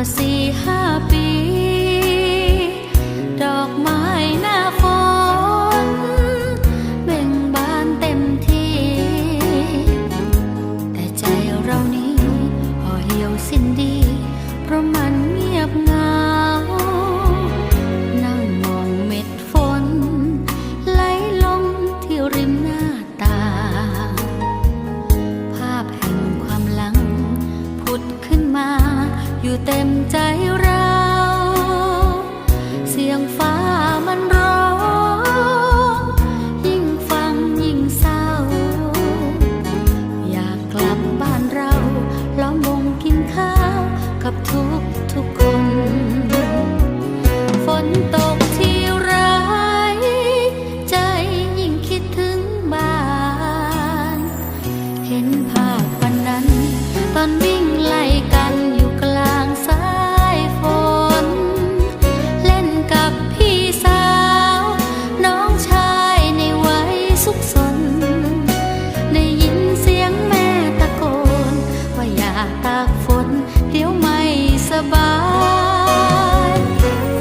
ว่า4-5 ปีดอกไม้หน้าฝนเบ่งบานเต็มที่แต่ใจเรานี้ห่อเหี่ยวสิ้นดีเพราะมันเงียบเหงานั่งมองเม็ดฝนไหลลงที่ริมหน้าต่างภาพแห่งความหลังผุดขึ้นมาอยู่เต็มใจเราเสียงฟ้ามันร้องยิ่งฟังยิ่งเศร้าอยากกลับบ้านเราล้อมวงกินข้าวกับทุกคนฝนตกที่ไรใจยิ่งคิดถึงบ้านเห็นภาพวันนั้นตอนวิ่งไล่กันอยู่กลางสายฝนเล่นกับพี่สาวน้องชายในวัยสุขสนได้ยินเสียงแม่ตะโกนว่าอย่าตากฝนเดี๋ยวไม่สบาย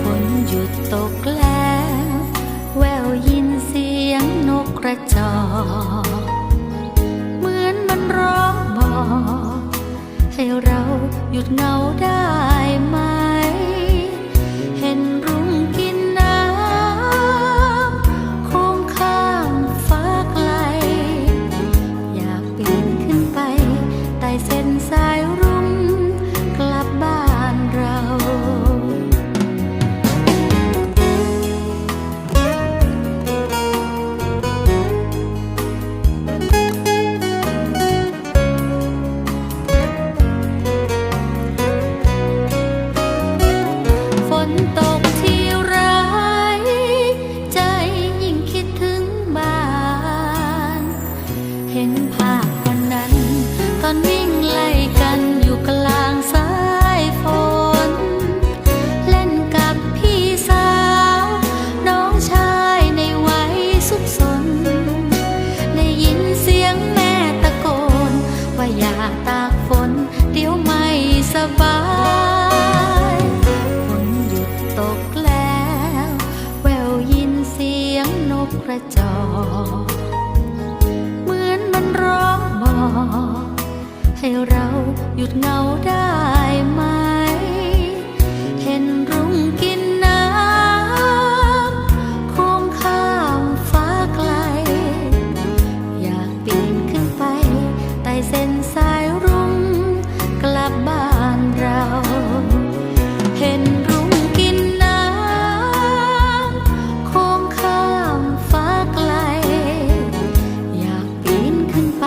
ฝนหยุดตกแล้วแววยินเสียงนกกระจอกเหมือนมันร้องบอกให้เราหยุดเหงาได้ไหมเห็นรุ่งกินน้ำโค้งข้ามฟ้าไกลอยากปีนขึ้นไปไต่เส้นสายรุ่งกลับบ้านเราฝนตกที่ไรใจยิ่งคิดถึงบ้านเห็นภาพวันนั้นตอนวิ่งไล่กันอยู่กลางสายฝนเล่นกับพี่สาวน้องชายในวัยสุขสนได้ยินเสียงแม่ตะโกนว่าอย่าตากฝนเดี๋ยวไม่สบายฝนหยุดตกแล้วแววยินเสียงนกกระจอกเหมือนมันร้องบอกให้เราหยุดเหงาได้ไหมเห็นรุ่งกินน้ำโค้งข้ามฟ้าไกลอยากปีนขึ้นไปไต่เส้นสายรุ่งกลับบ้านเราเห็นรุ่งกินน้ำโค้งข้ามฟ้าไกลอยากปีนขึ้นไป